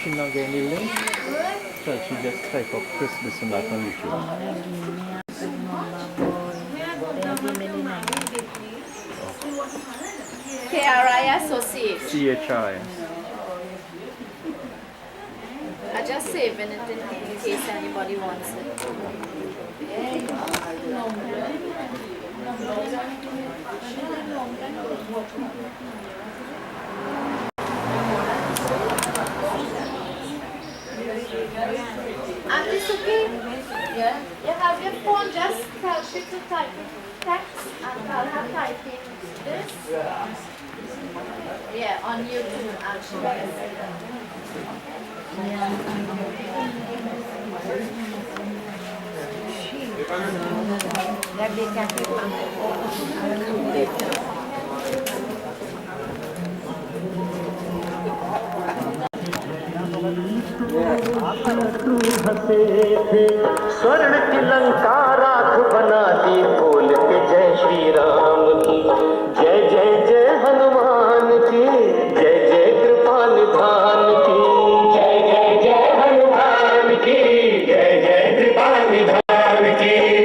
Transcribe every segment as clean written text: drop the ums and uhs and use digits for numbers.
She's not getting any link? So she just type up Christmas and that on YouTube. KRI Associate. CHI. I just saving it in case anybody wants it. Auntie Suki, yeah? You have your phone, just tell she to type in text and tell her typing this. Yeah, on YouTube actually. हंसे थे स्वर्ण की लंका राख बना दी बोलते जय श्री राम की जय जय जय हनुमान की जय जय कृपा निधान की जय जय जय हनुमान की जय जय कृपा निधान की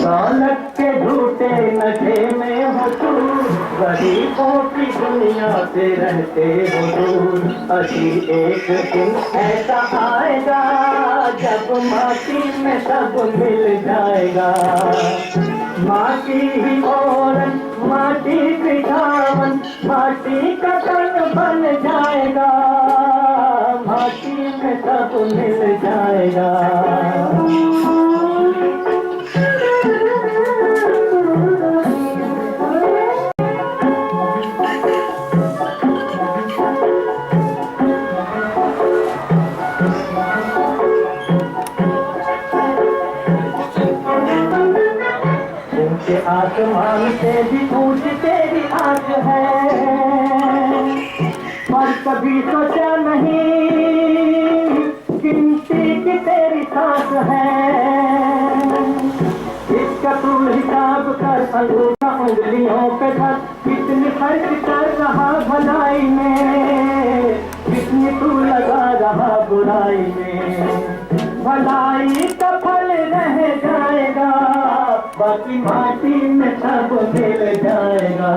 दौलत के झूठे नशे में हो तू, गरीबों की दुनिया से रहते हो दूर। अभी एक दिन ऐसा आएगा जब माटी में सब मिल जाएगा। माटी ही औरत, माटी पिछावन, माटी का तन बन जाएगा। माटी में सब मिल जाएगा। आसमान से भी ऊंच तेरी आंख है, पर कभी सोचा नहीं गिनती की तेरी सांस है। इसका तू हिसाब कर अंगूठा उंगलियों पे धर, कितनी खर्च कर रहा भलाई में, कितनी तू लगा रहा बुराई में। भलाई का फल रह जाएगा, बाकी माटी में सब मिल जाएगा।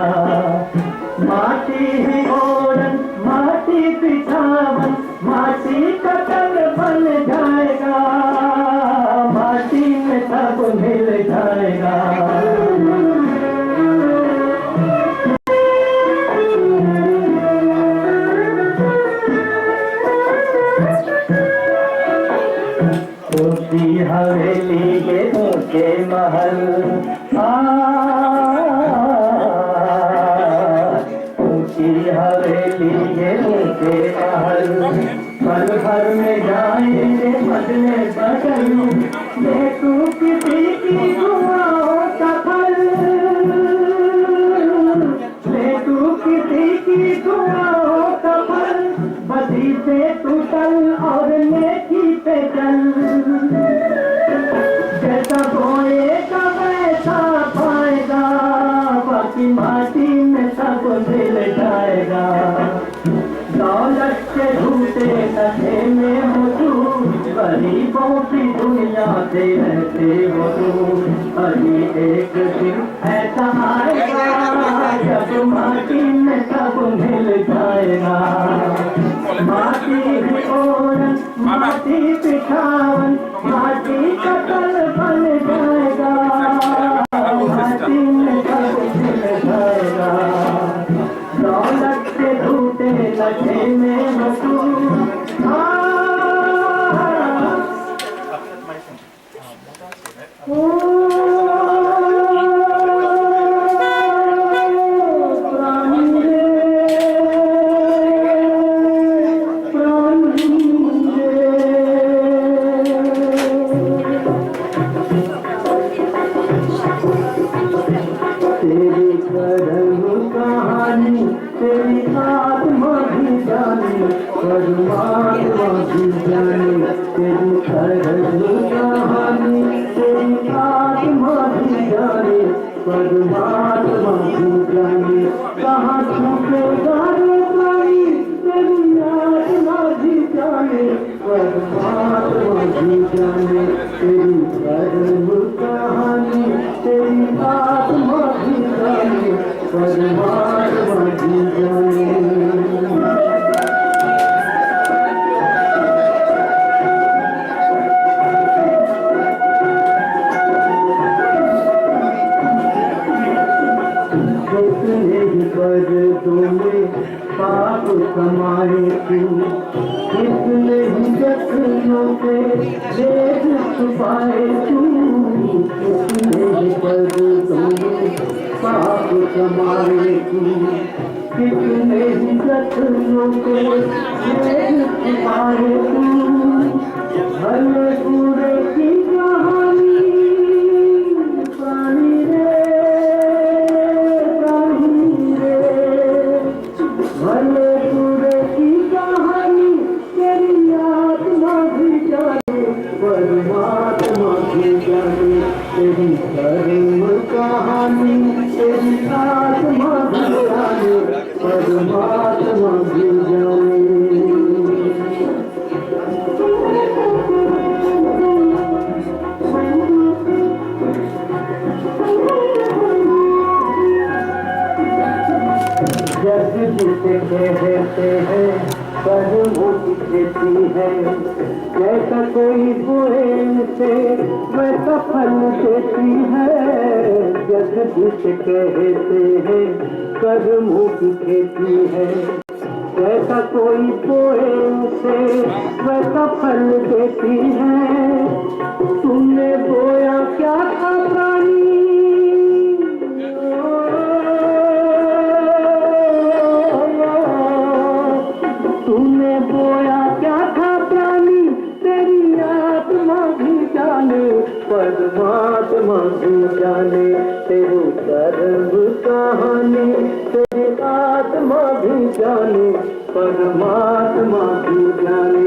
माटी ही ओढ़न, माटी पिछावन, माटी का तन बन जाएगा। माटी में सब मिल जाएगा। ऊंची हवेली के ऊंचे महल, ऊंची हवेली ये ऊंचे महल, पल भर में जाएंगे बदले बदल, देखो किसी की दुआओं का फल, देखो किसी की दुआओं का फल, बदी से तू चल और नेकी पे चल, जैसा बोएगा वैसा पाएगा, बाकी माटी में सब मिल जाएगा। दौलत के झूठे नशे में हो तू, गरीबों की दुनिया से रहते हो तू, अभी एक दिन ऐसा आएगा जब माटी में सब मिल जाएगा। माटी की ओरन माटी बिछावन, माटी का तल बन जाएगा, माटी में सब मिल जाएगा। दौलत के झूठे नशे में हो तू, तेरी करम कहानी तेरी आत्मा भी जाने, परमात्मा भी जाने, तेरी करम कहानी तेरी आत्मा भी जाने, परमात्मा भी जाने। कहाँ छुपेगा रे भाई तेरी आत्मा भी जाने, परमात्मा भी जाने, तेरी करम कहानी तेरी आत्मा भी जाने, परमात्मा भी जाने। कितने ही पर्दों में पाप कमाए तू, कितने ही जख्मों पे भेद छुपाए तू, कितने ही पर्दों में पाप कमाए तू, कितने ही जख्मों पे भेद छुपाए तू। भले पूरे की कहानी प्राणी रे, भले पूरे की कहानी तेरी आत्मा भी जाने, परमात्मा भी जाने, तेरी कर्म कहानी तेरी आत्मा भी जाने, परमात्मा भी जाने। जग जिसे कहते हैं कर्मों की खेती है, जैसा कोई बोए से वैसा फल देती है। जग जिसे कहते हैं कर्मों की खेती है, जैसा कोई बोए से वैसा फल देती है। तुमने बोया क्या था प्राणी, तूने बोया क्या था प्राणी, तेरी आत्मा भी जाने, परमात्मा भी जाने, तेरी कर्म कहानी तेरी आत्मा भी जाने, परमात्मा भी जाने।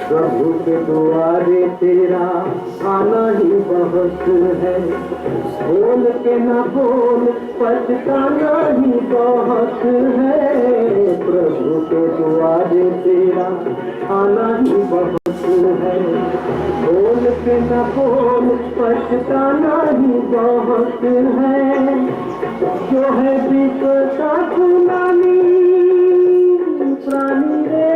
प्रभु के द्वारे तेरा आना ही बहुत है, बोल के न बोल पछताना ही बहुत है। प्रभु के द्वारे तेरा आना ही बहुत है, बोल के न बोल पछताना ही बहुत है। जो है विपदा सुनानी प्राणी रे,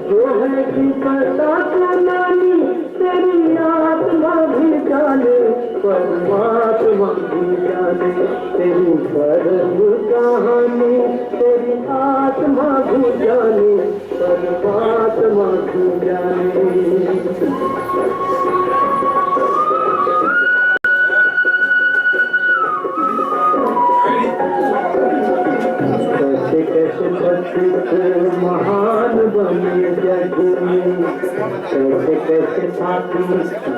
जो है विपदा सुनानी तेरी आत्मा भी जाने, परमात्मा भी जाने, तेरी कर्म कहानी तेरी आत्मा भी जाने परमात्मा भी जाने कैसे कैसे भक्ति महान बने जग में कैसे कैसे साथी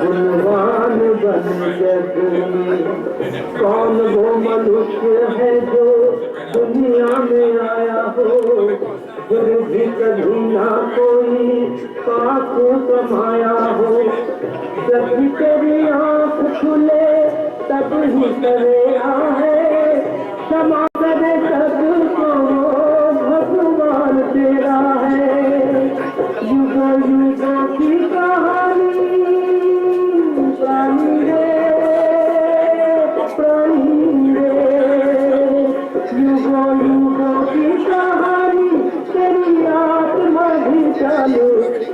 गुणवान बने जग में कौन वो मनुष्य है जो दुनिया में आया हो फिर भी कभी ना कोई पाप कमाया हो जब भी तेरी आँख खुले तब ही सवेरा है क्षमा करे सबको भगवान तेरा है युगों युगों की कहानी प्राणी रे युगों युगों की कहानी तेरी आत्मा भी जाने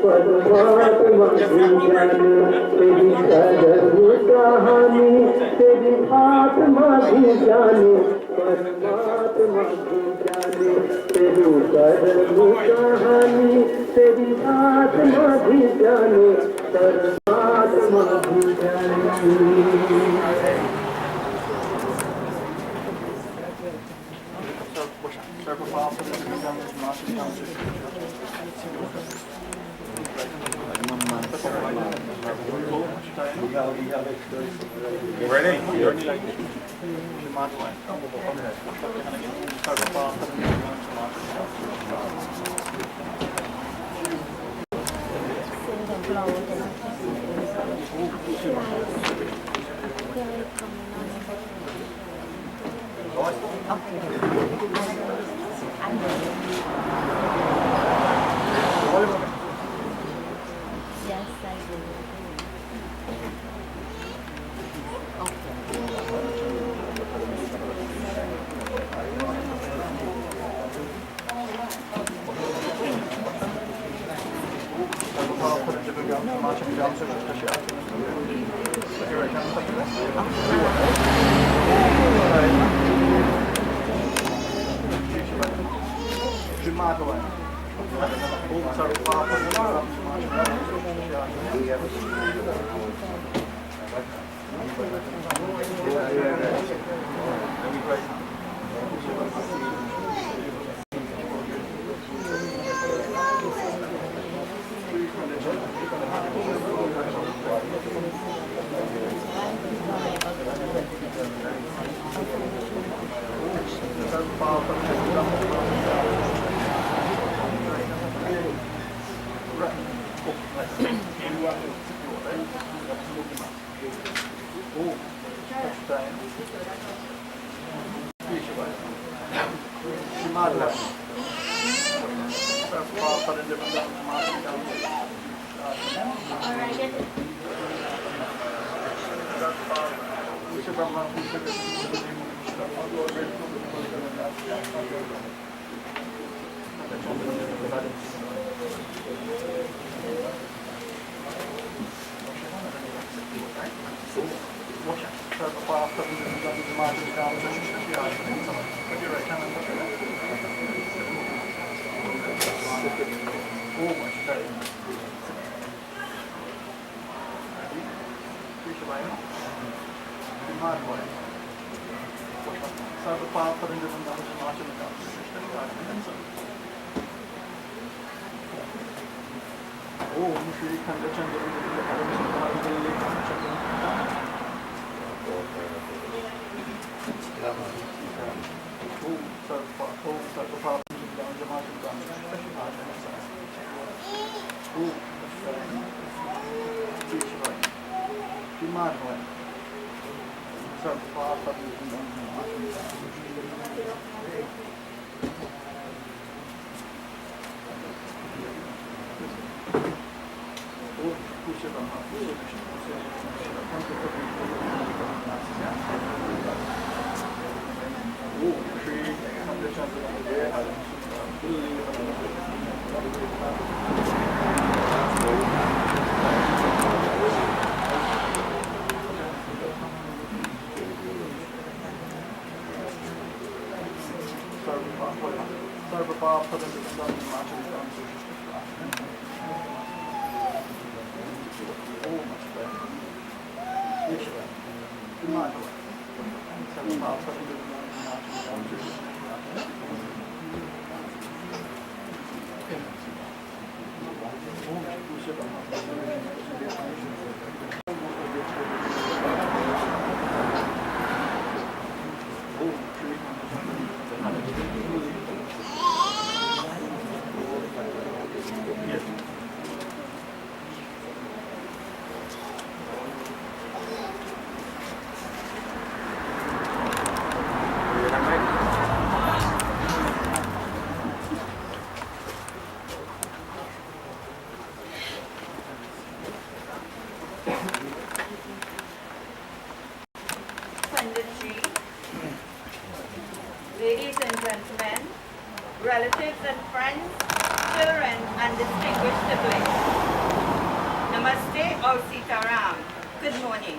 परमात्मा भी जाने तेरी कदम कहानी तेरी आत्मा भी जाने परमात्मा भी जाने तेरी कदम कहानी तेरी आत्मा भी जाने परमात्मा भी जाने Ready? Yes, I do. Ladies and gentlemen, relatives and friends, children and distinguished siblings. Namaste or Sitaram. Good morning.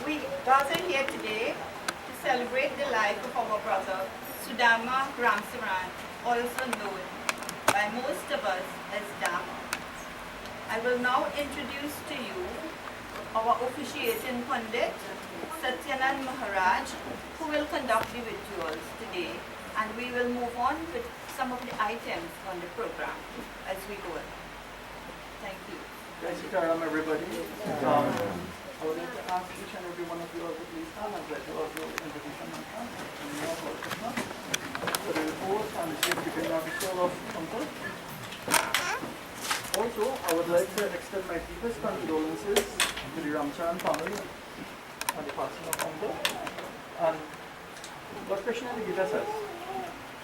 We gather here today to celebrate the life of our brother Sudama Ramsaran, also known by most of us as Dama. I will now introduce to you our officiating pundit, Satyanand Maharaj, who will conduct the rituals today, and we will move on with some of the items on the program as we go on. Thank you. Jai Sitaram, everybody. I would like to ask each and every one of you all to please stand and let you all do invocation mantra. For the report and the safe keeping of the soul of Uncle. Also, I would like to extend my deepest condolences to the Ramsaran family on the passing of Uncle. And what Krishna the Gita says,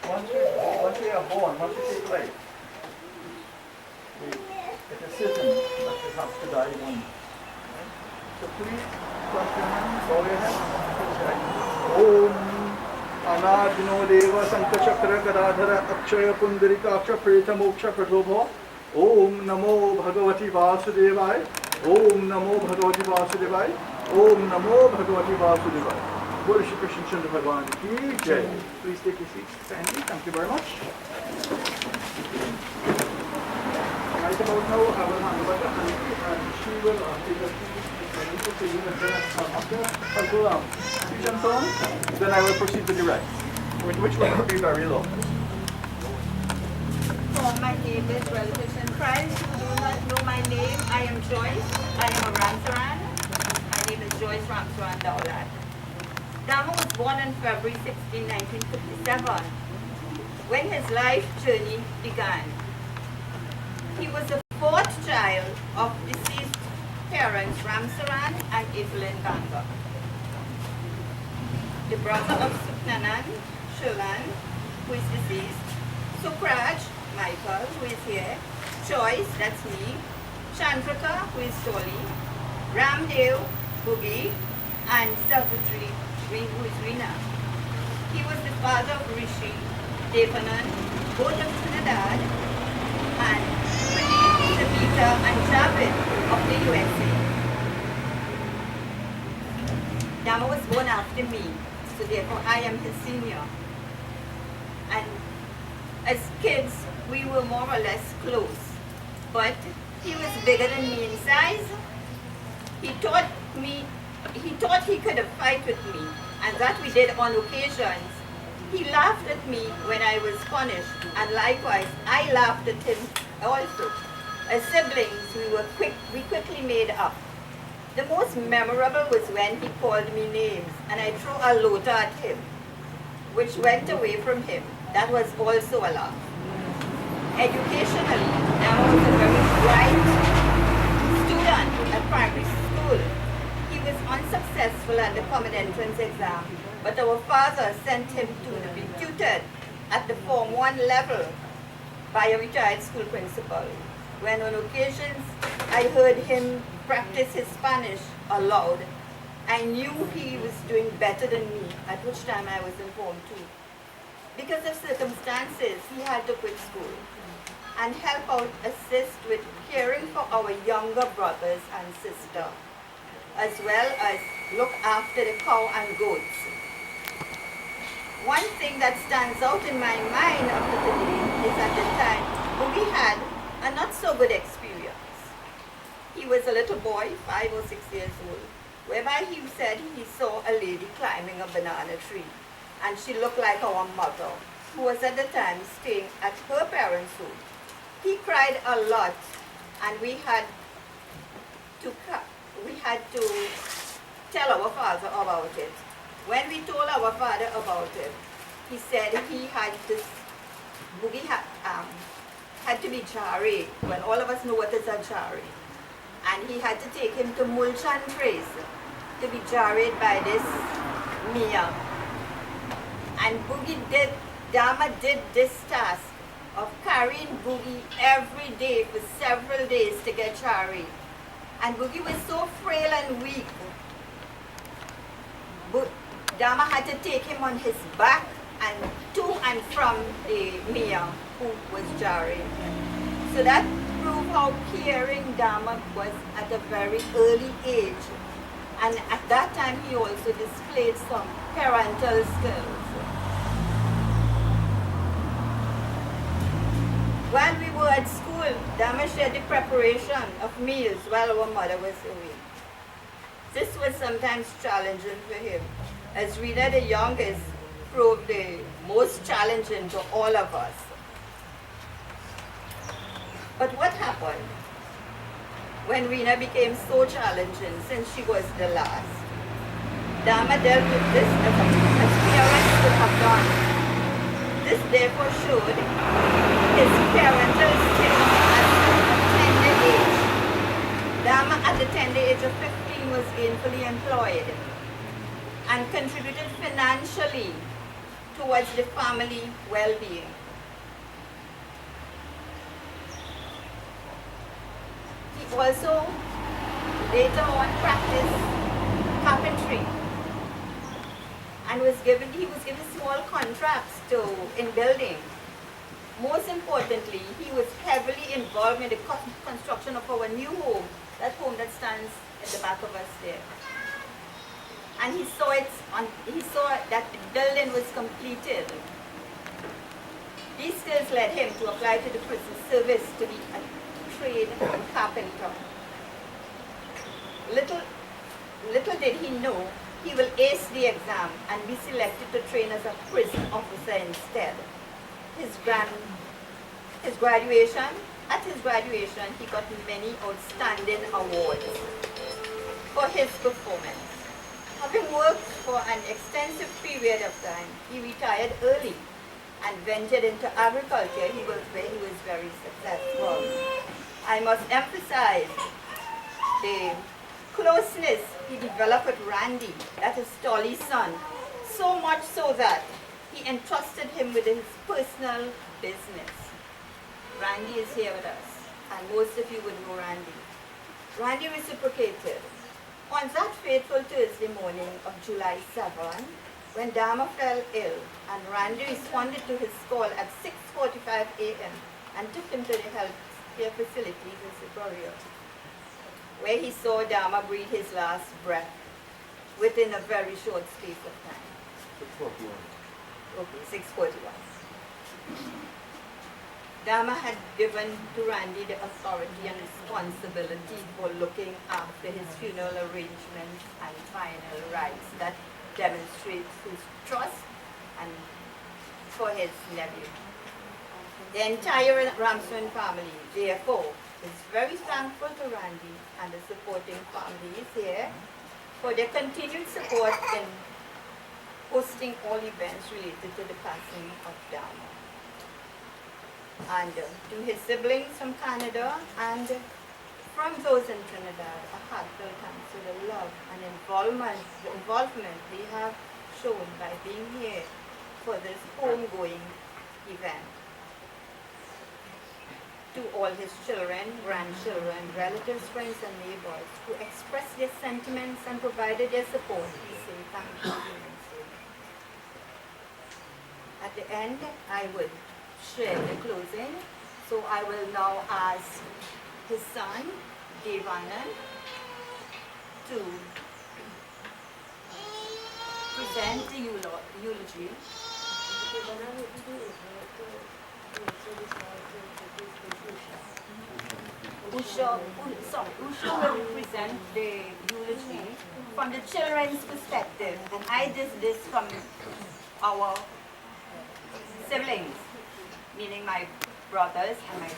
once we are born, once we take life, it is certain that we have to die one. So please clap your hands, bow your heads. Om Anadino Deva Sankachakra Gadadhara Akshaya Pundarikaksha Preta Moksha Pradobha. Om Namo Bhagavati Vasudevai. Om Namo Bhagavati Vasudevai. Om Namo Bhagavati Vasudevai. Bol Shri Krishna Chandra Bhagavan ki Jai. Please take your seats. Thank you very much. Right about now, I will hand over to Auntie and she will take us through after I'll go down. Then I will proceed with the rest, which will be very long. My neighbors, relatives and friends who do not know my name, I am Joyce. I am a Ramsaran. My name is Joyce Ramsaran Daulat. Dama was born on February 16, 1957, when his life journey began. He was the fourth child of deceased parents Ramsaran and Evelyn Ganga. The brother of Suknanan, Shulan, who is deceased, Sukraj, Michael, who is here, Choice, that's me, Chandrika, who is Toli, Ramdev, Boogie, and Savitri, who is Reena. He was the father of Rishi, Devanan, both of Trinidad, and Pradeep, Sabita, and Javed of the USA. Dama was born after me, so therefore I am his senior. And as kids, we were more or less close, but he was bigger than me in size. He thought he could fight with me, and that we did on occasions. He laughed at me when I was punished, and likewise, I laughed at him also. As siblings, we quickly made up. The most memorable was when he called me names, and I threw a lota at him, which went away from him. That was also a laugh. Educationally, Dama was a very bright student at primary school. He was unsuccessful at the common entrance exam, but our father sent him to be tutored at the Form 1 level by a retired school principal. When on occasions I heard him practice his Spanish aloud, I knew he was doing better than me, at which time I was informed too. Because of circumstances, he had to quit school and help out, assist with caring for our younger brothers and sister, as well as look after the cow and goats. one thing that stands out in my mind after today is at the time Boogie had a not so good experience. He was a little boy, 5 or 6 years old, whereby he said he saw a lady climbing a banana tree, and she looked like our mother, who was at the time staying at her parents' home. He cried a lot, and we had to tell our father about it. When we told our father about it, he said he had this Boogie had to be jarred. Well, all of us know what is a jarred. And he had to take him to Mulchan Trace to be jarred by this Mia. And Dama did this task of carrying Boogie every day for several days to get jarred. And Boogie was so frail and weak. Dama had to take him on his back and to and from the Mia who was jarring. So that proved how caring Dama was at a very early age. And at that time he also displayed some parental skills. While we were at school, Dama shared the preparation of meals while our mother was away. This was sometimes challenging for him, as Rita, the youngest, proved the most challenging to all of us. But what happened when Rena became so challenging since she was the last? Dama dealt with this as parents would have done. This therefore showed his parental skills at a tender age. Dama at the tender age of 15 was gainfully employed and contributed financially towards the family well-being. He also later on practiced carpentry and he was given small contracts in building. Most importantly, he was heavily involved in the construction of our new home, that home that stands at the back of us there. And he saw that the building was completed. These skills led him to apply to the prison service to be a trade carpenter. Little did he know he will ace the exam and be selected to train as a prison officer instead. At his graduation, he got many outstanding awards for his performance. Having worked for an extensive period of time, he retired early and ventured into agriculture, where he was very successful. I must emphasize the closeness he developed with Randy, that is Tolly's son, so much so that he entrusted him with his personal business. Randy is here with us, and most of you would know Randy. Randy reciprocated. On that fateful Thursday morning of July 7, when Dama fell ill, and Randy responded to his call at 6:45 a.m. and took him to the healthcare facilities in Superior, where he saw Dama breathe his last breath within a very short space of time. 6:41. Okay, 6:41. Dama had given to Randy the authority and responsibility for looking after his funeral arrangements and final rites that demonstrates his trust and for his nephew. The entire Ramsaran family, therefore, is very thankful to Randy and the supporting families here for their continued support in hosting all events related to the passing of Dama. And to his siblings from Canada and from those in Trinidad, a heartfelt thanks for the love and involvement they have shown by being here for this homegoing event. To all his children, grandchildren, relatives, friends and neighbors who expressed their sentiments and provided their support, we say thank you. At the end, I would share the closing. So I will now ask his son, Devanand, to present the eulogy Usha will present the eulogy from the children's perspective, and I did this from our siblings, meaning my brothers and my sisters.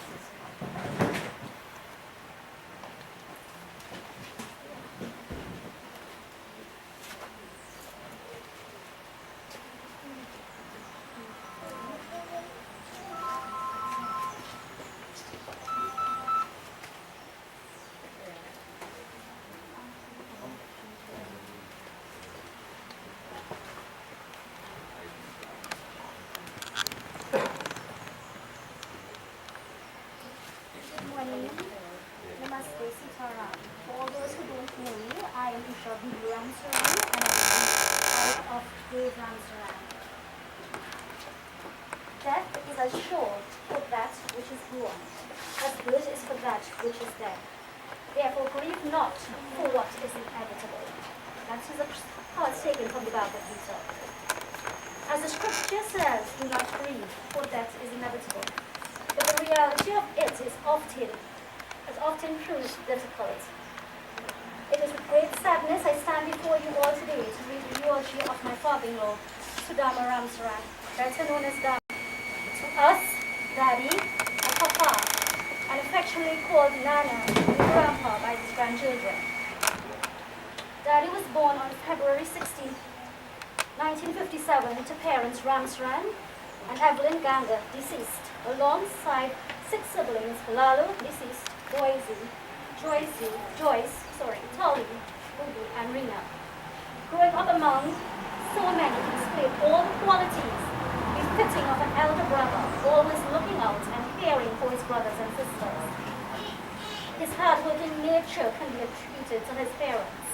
Namaste, Sitaram. For all those who don't know me, I am Sudama Ramsaran and I am of Grave Ramsaran. Death is as sure for that which is born, as good is for that which is dead. Therefore grieve not for what is inevitable. That is how it's taken from the Bhagavad Gita. As the scripture says, do not grieve, for death is inevitable. But the reality of it is often proves difficult. It is with great sadness I stand before you all today to read the eulogy of my father-in-law, Sudama Ramsaran, better known as Dad. To us, Daddy and Papa, and affectionately called Nana and Grandpa by his grandchildren. Daddy was born on February 16, 1957 to parents Ramsaran and Evelyn Ganga, deceased, alongside 6 siblings, Lalo, deceased, Joyce, Tolly, Bubu, and Rina. Growing up among so many, he displayed all the qualities befitting of an elder brother, always looking out and caring for his brothers and sisters. His hard-working nature can be attributed to his parents.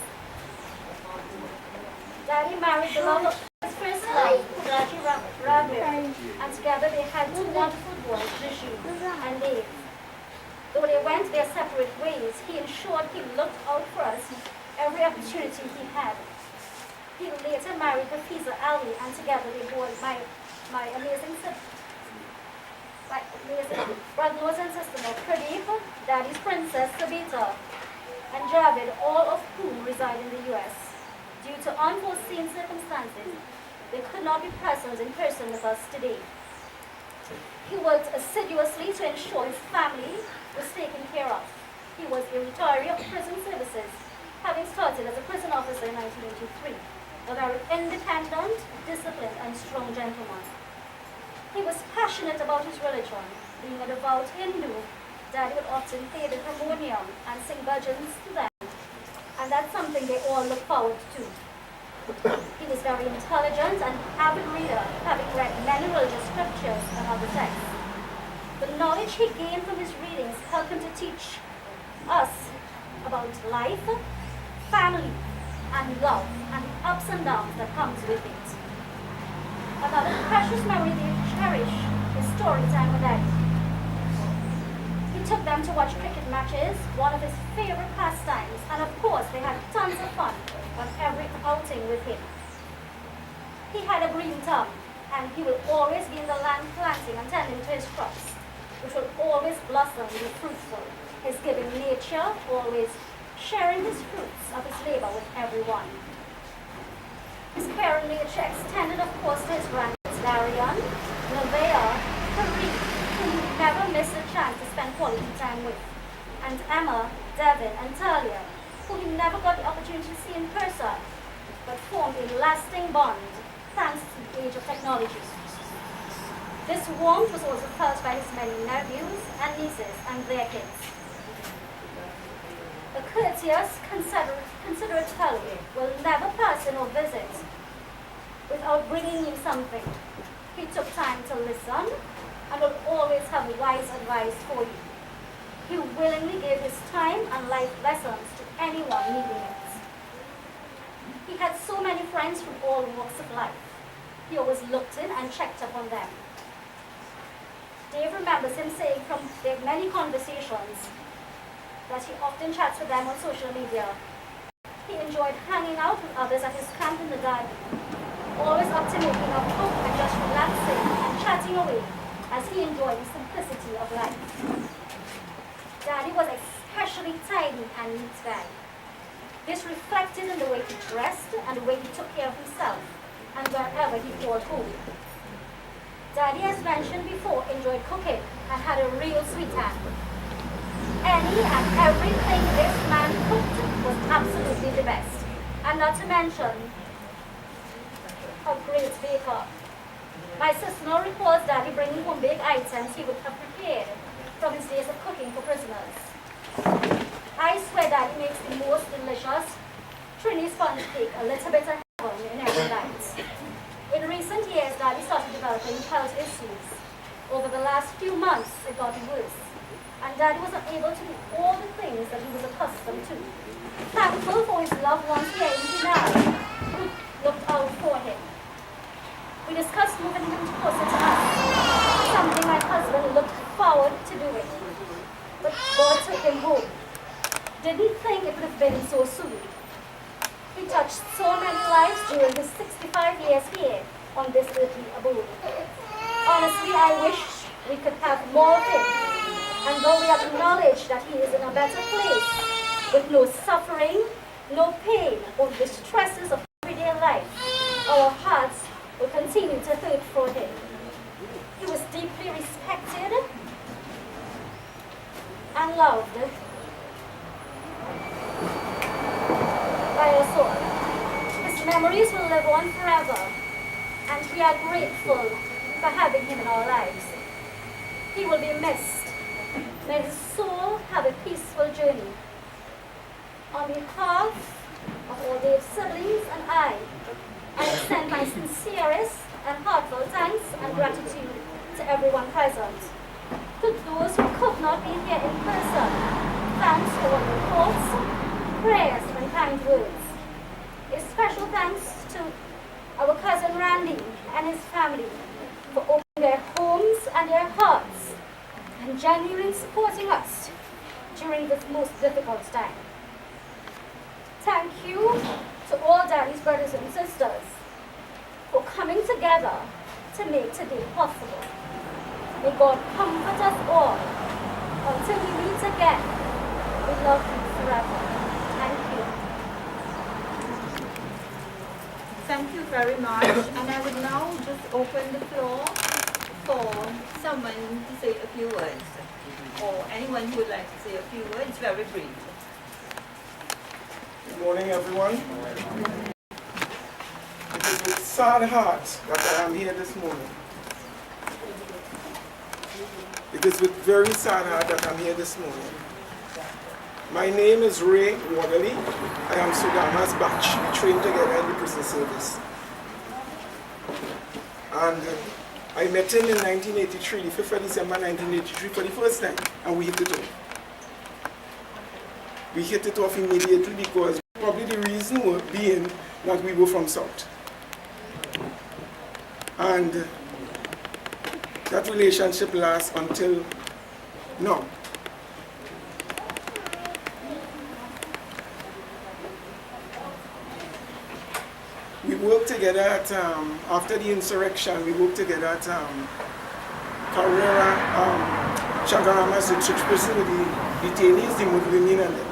Daddy married the love of his first love, Eulogy and together they had 2 wonderful boys, Rishi and Dave. Though they went their separate ways, he ensured he looked out for us every opportunity he had. He later married Hafiza Ali, and together they bore my amazing brother-in-laws and sister-in-law, Pradeep, Daddy's princess, Sabita, and Javid, all of whom reside in the US. Due to unforeseen circumstances, they could not be present in person with us today. He worked assiduously to ensure his family was taken care of. He was a retiree of prison services, having started as a prison officer in 1983, a very independent, disciplined, and strong gentleman. He was passionate about his religion. Being a devout Hindu, Daddy would often play the harmonium and sing bhajans to them, and that's something they all look forward to. He was very intelligent and avid reader, having read many religious scriptures and other texts. The knowledge he gained from his readings helped him to teach us about life, family, and love, and the ups and downs that comes with it. Another precious memory they cherish is story time with Daddy. He took them to watch cricket matches, one of his favorite pastimes, and of course they had tons of fun on every outing with him. He had a green thumb, and he will always be in the land planting and tending to his crops, which will always blossom and be fruitful. His giving nature, always sharing his fruits of his labor with everyone. His caring nature extended, of course, to his grandkids Darian, Nevaeh, Kareem, whom he never missed a chance to spend quality time with, and Emma, Devin, and Talia, who he never got the opportunity to see in person, but formed a lasting bond thanks to the age of technology. This warmth was also felt by his many nephews and nieces and their kids. A courteous, considerate fellow will never pass in or visit without bringing you something. He took time to listen and will always have wise advice for you. He willingly gave his time and life lessons to anyone needing it. He had so many friends from all walks of life. He always looked in and checked up on them. Dave remembers him saying from their many conversations that he often chats with them on social media. He enjoyed hanging out with others at his camp in the garden. always up to making a cook and just relaxing and chatting away as he enjoyed the simplicity of life. Daddy was especially tidy and neat guy. This reflected in the way he dressed and the way he took care of himself and wherever he called home. Daddy, as mentioned before, enjoyed cooking and had a real sweet hand. Any and everything this man cooked was absolutely the best. And not to mention, a great baker. My sister recalls Daddy bringing home big items he would have prepared from his days of cooking for prisoners. I swear Daddy makes the most delicious Trini sponge cake, a little bit of heaven in every night. In recent years, Daddy started developing health issues. Over the last few months, it got worse, and Daddy was unable to do all the things that he was accustomed to. Thankful for his loved ones here in Vietnam, who looked out for him. We discussed moving him closer to us, something my husband looked forward to doing. But God took him home. Didn't think it would have been so soon. He touched so many lives during his 65 years here on this earthly abode. Honestly, I wish we could have more of him. And though we acknowledge that he is in a better place, with no suffering, no pain, or the stresses of everyday life, our hearts will continue to hurt for him. He was deeply respected and loved by us all. His memories will live on forever, and we are grateful for having him in our lives. He will be missed. May his soul have a peaceful journey. On behalf of all Dave's siblings and I extend my sincerest and heartfelt thanks and gratitude to everyone present. To those who could not be here in person, thanks for your thoughts, prayers, and kind words. A special thanks to our cousin Randy and his family for opening their homes and their hearts and genuinely supporting us during this most difficult time. Thank you to all Daddy's brothers and sisters for coming together to make today possible. May God comfort us all until we meet again. We love you forever. Thank you. Thank you very much. And I would now just open the floor for someone to say a few words, or anyone who would like to say a few words, very brief. Good morning, everyone. It is with sad heart that I am here this morning. It is with very sad heart that I'm here this morning. My name is Ray Waterly. I am Sudama's batch. We trained together in the prison service. And I met him in 1983, the 5th of December 1983 for the first time, and we hit it off. We hit it off immediately because probably the reason being that we were from South. And that relationship lasts until now. We worked together at, after the insurrection, we worked together at Carrera, Chagarama's church prison with the detainees, the Muslimin and them.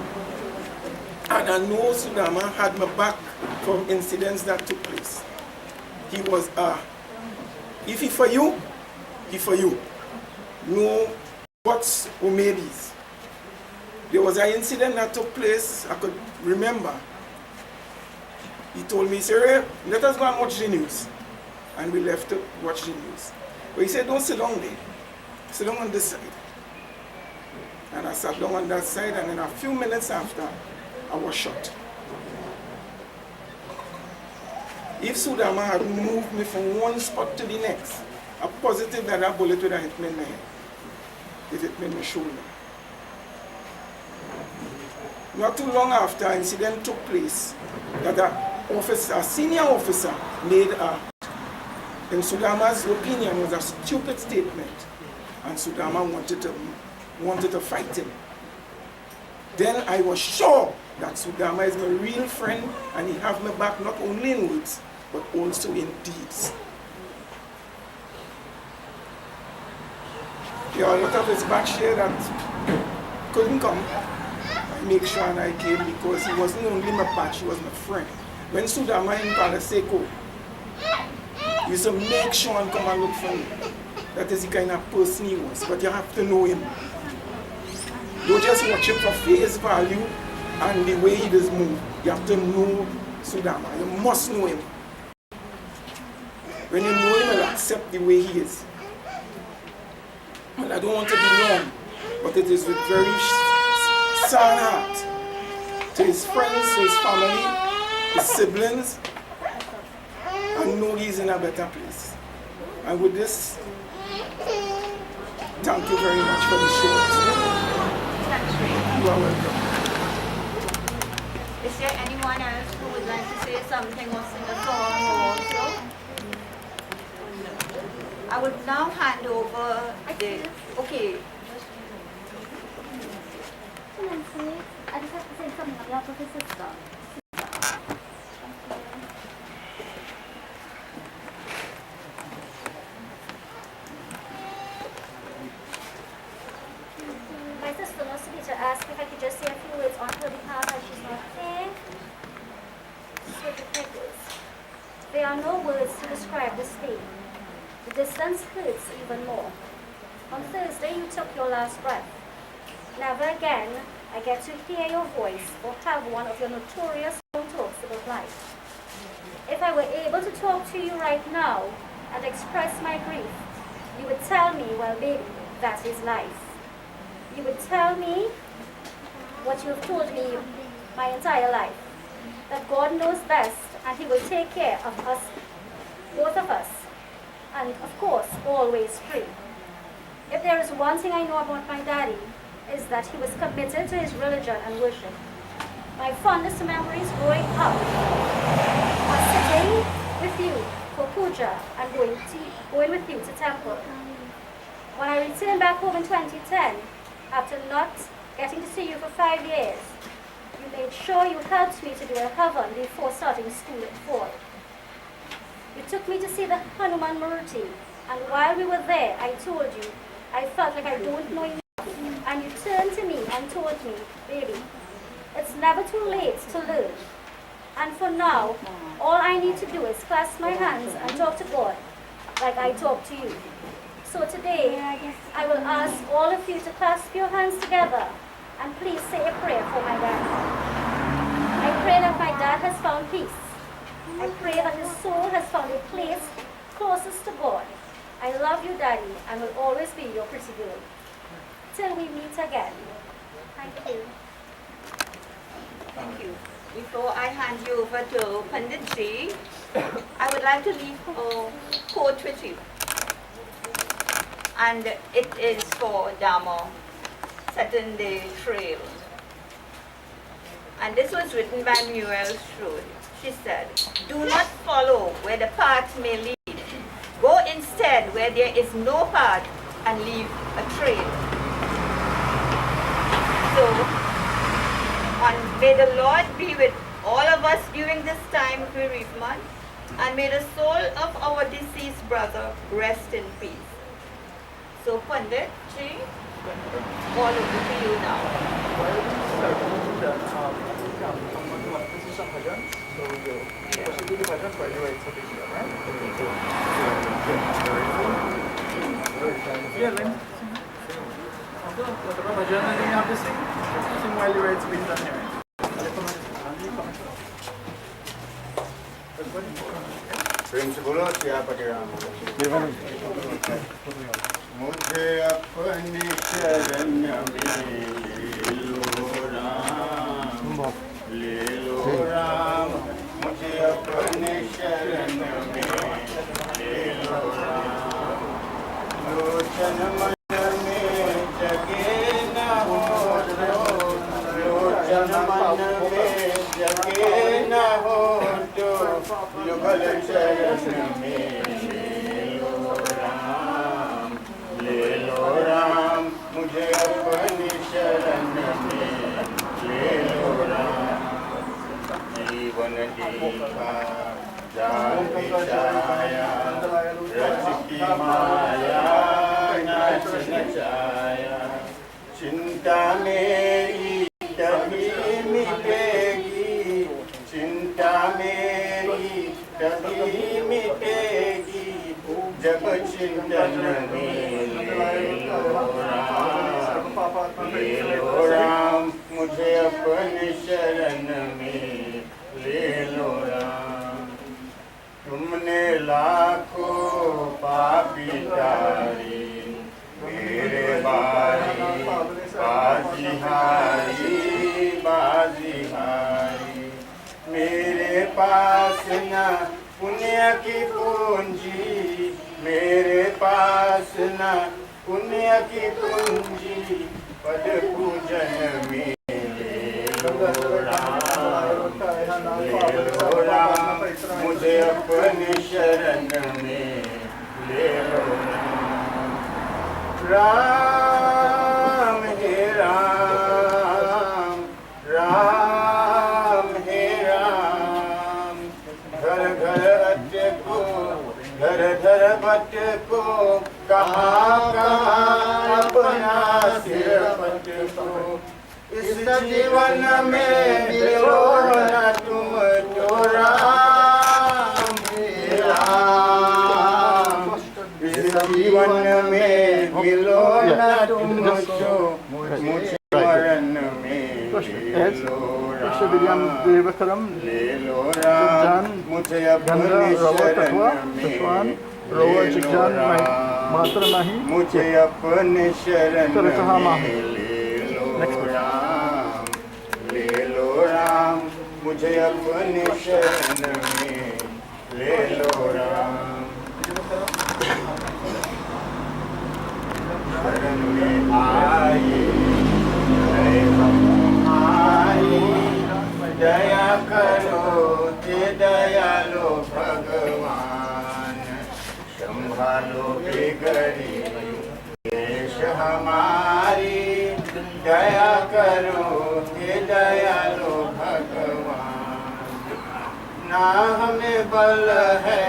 And I know Sudama had my back from incidents that took place. He was, if he for you, he for you. No what's or maybes. There was an incident that took place, I could remember. He told me, "Sir, let us go and watch the news." And we left to watch the news. But he said, "Don't sit down there. Sit down on this side." And I sat down on that side, and then a few minutes after, I was shot. If Sudama had moved me from one spot to the next, I'm positive that that bullet would have hit me in my head. It hit me in my shoulder. Not too long after, an incident took place that a senior officer made in Sudama's opinion, was a stupid statement, and Sudama wanted to fight him. Then I was sure that Sudama is my real friend, and he have my back not only in words, but also in deeds. There are a lot of his batch here that couldn't come. I make sure and I came because he wasn't only my batch, he was my friend. When Sudama in Palaseco, he used to make sure and come and look for me. That is the kind of person he was, but you have to know him. Don't just watch him for face value and the way he does move. You have to know Sudama. You must know him. When you know him, you'll accept the way he is. Well, I don't want to be long, but it is with very sad heart to his friends, to his family, his siblings, and know he's in a better place. And with this, thank you very much for the show. You are welcome. Is there anyone else who would like to say something or sing a song also? I would now hand over the, okay. Nancy, I just have to say something on behalf of his sister. My sister knows to be to ask if I could just say a few words on her behalf as she's not here. So the figures. There are no words to describe this pain. The distance hurts even more. On Thursday, you took your last breath. Never again I get to hear your voice or have one of your notorious phone talks about life. If I were able to talk to you right now and express my grief, you would tell me, well, baby, that is life. You would tell me what you have told me my entire life, that God knows best and He will take care of us, both of us, and of course, always pray. If there is one thing I know about my daddy, is that he was committed to his religion and worship. My fondest memories growing up are sitting with you for puja and going with you to temple. When I returned back home in 2010, after not getting to see you for 5 years, you made sure you helped me to do a havan before starting school in fall. You took me to see the Hanuman Murti, and while we were there, I told you I felt like I don't know enough. And you turned to me and told me, baby, it's never too late to learn. And for now, all I need to do is clasp my hands and talk to God like I talk to you. So today, I will ask all of you to clasp your hands together and please say a prayer for my dad. I pray that my dad has found peace. I pray that his soul has found a place closest to God. I love you, Daddy, and will always be your pretty girl. Till we meet again. Thank you. Thank you. Before I hand you over to Panditji, I would like to leave a quote with you. And it is for Dharma, setting the trail. And this was written by Muriel Strode. She said, do not follow where the path may lead. Go instead where there is no path and leave a trail. So, may the Lord be with all of us during this time of bereavement, and may the soul of our deceased brother rest in peace. So, Pandit Ji, all over to you now. So we'll do the bhajan while you wait for the video, right? Yeah, let me sing. Whatever bhajan you have to sing while you wait to be done here. प्रेम से बोलो सियापति राम मुझे अपनी शरण में लो राम ले लो राम मुझे अपनी शरण में ले लो राम लोचन मन में जगे न हो लोचन मन में जगे न हो युगल चरण में ले लो राम मुझे अपनी शरण में ले लो राम जीवन दीपा जान छाया रच की माया नाच नचाया चिंता मेरी तभी मिटेगी चिंता मेरी तभी मिटेगी जब चिंतन में ले लो राम मुझे अपने शरण में ले लो राम तुमने लाखों पापी तारी मेरे बारी बाजी हारी मेरे पास न पुण्य की पूंजी मेरे पास न पुण्य की पूंजी पद पूजन में ले लो राम मुझे अपने शरण में ले लो राम हे राम राम हे राम घर घर अटको घर घर भटको कहाँ कहाँ अपना सिर पटको इस जीवन में मिलो न तुम तो राम हे राम इस जीवन में मिलो न तुम तो मुझे मरण में ले लो राम मुझे अपने शरण में मुझे अपने शरण में ले लो राम मुझे अपने शरण में ले लो राम शरण में आए दया करो हे दयालो भगवान संभालो बेगरी देश हमारी दया करो हे दयालो भगवान ना हमें बल है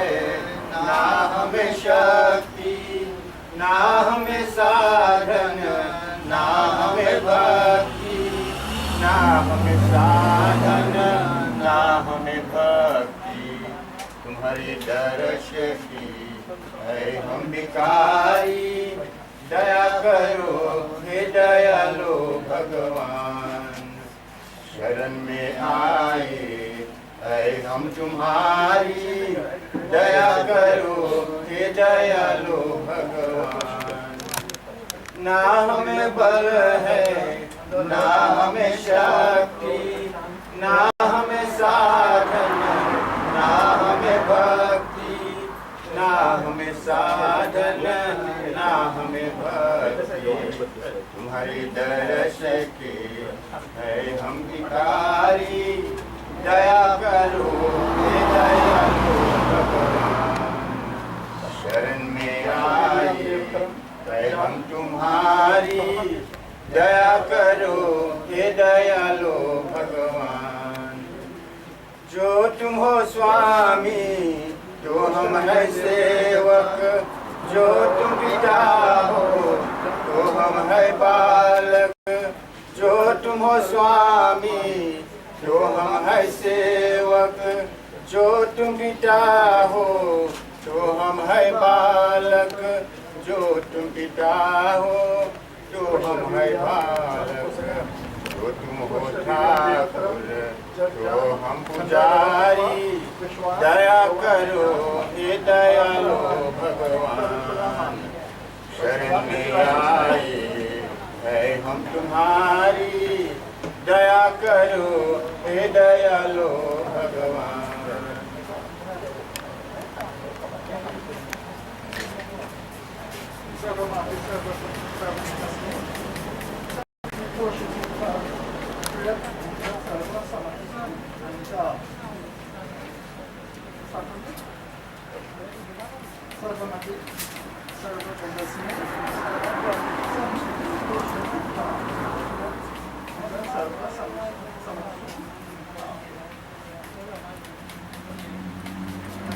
ना हमें शक्ति ना हमें साधन ना हमें भक्ति ना हमें साधन ना हमें भक्ति तुम्हारी दर्श की है हम भिखारी दया करो हे दयालो भगवान शरण में आए है हम तुम्हारी दया करो हे दयालो भगवान ना हमें बल है ना हमें शक्ति ना हमें साधन ना हमें भक्ति ना हमें साधन ना हमें भक्ति तुम्हारी दर्श के है हम भिखारी दया करो हे दयालो भगवान शरण में आए है हम तुम्हारी दया करो हे दयालो भगवान जो तुम हो स्वामी तो हम है सेवक जो तुम पिता हो तो हम है बालक जो तुम हो स्वामी तो हम है सेवक जो तुम पिता हो तो हम है बालक जो तुम पिता हो तो हम है बालक जो तुम हो ठाकुर तो हम पुजारी दया करो हे दयालो भगवान शरण में आए है हम तुम्हारी दया करो हे दयालो भगवान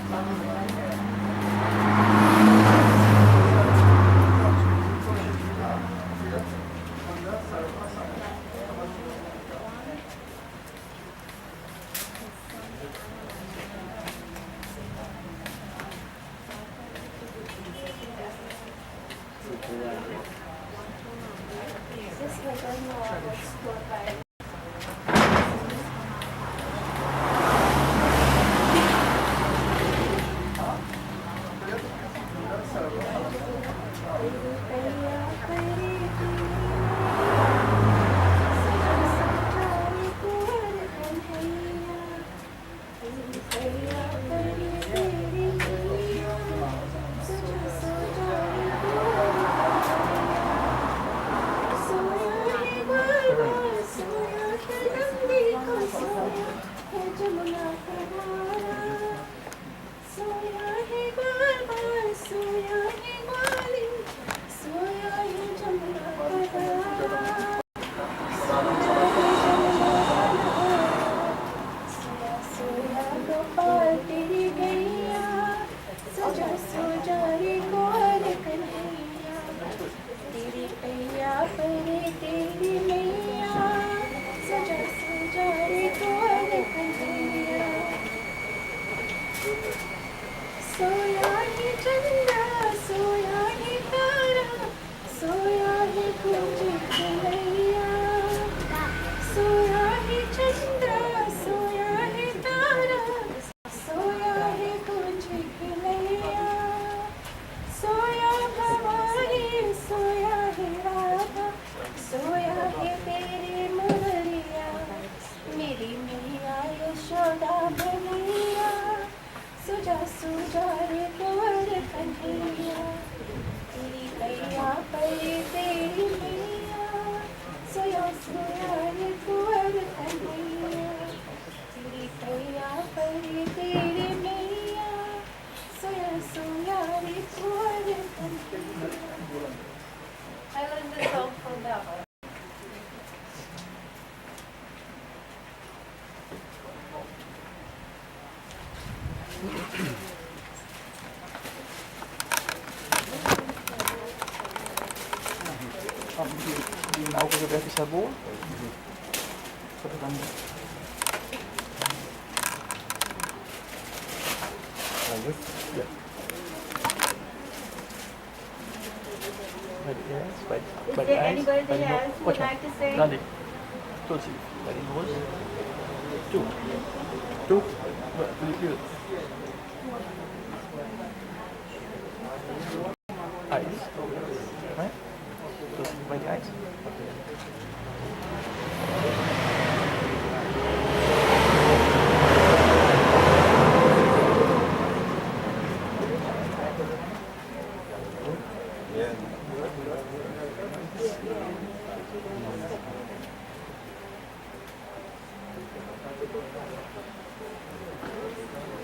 Thank you. I learned this song from Baba. Now we have to sabor. Yeah. Is there anybody else who would like to say? Gandhi. Tulsi. Very nose. Two. Two. You. Eyes. Right? Tulsi, by the eyes.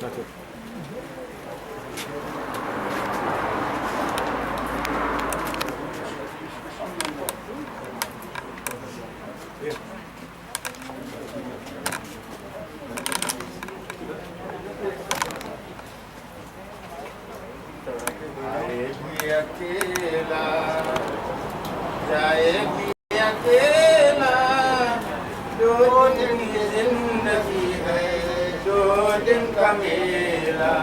That's it. आएगी अकेला जाएगी अकेला 2 दिन की जिंदगी है 2 दिन का मेला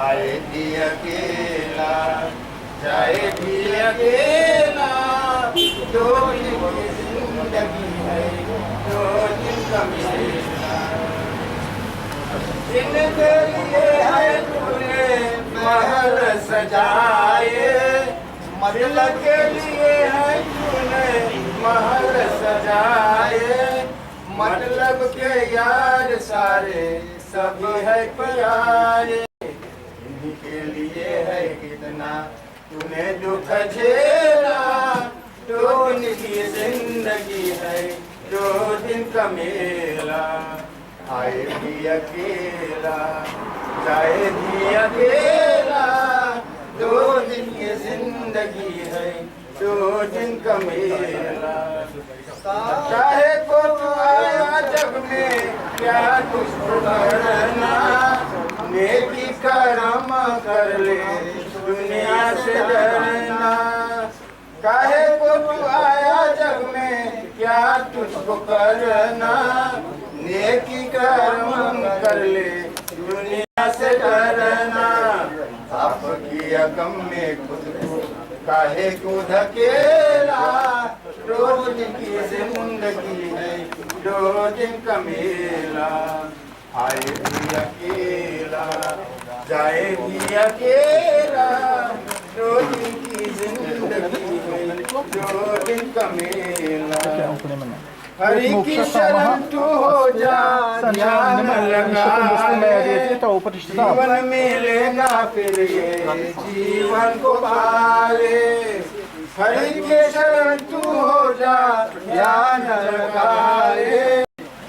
आएगी अकेला जाएगी अकेला 2 दिन की जिंदगी है 2 दिन का मेला जिनके लिए है तूने महल सजाए दिल के लिए है तूने महल सजाए मतलब के यार सारे सभी है प्यारे इन्हीं के लिए है कितना तूने दुख झेला 2 दिन की जिंदगी है 2 दिन का मेला आएगी अकेला जाएगी अकेला 2 दिन की जिंदगी है 2 दिन का मेला चाहे को तू आया जग में क्या तुझको करना नेकी करम कर ले दुनिया से डरना काहे को तू आया जग में क्या तुझको करना नेकी कर्म कर ले दुनिया से डरना आपकी अकम में खुद को काहे को धकेला, रोज की जिंदगी है दो दिन का मेला। आए भी अकेला जाए भी अकेला, दो दिन की जिंदगी है दो दिन का मेला। हरि की शरण तू हो जा, ध्यान लगा ले, जीवन मिलेगा फिर ये जीवन को पाले। हरि की शरण तू हो जा, ध्यान लगा ले,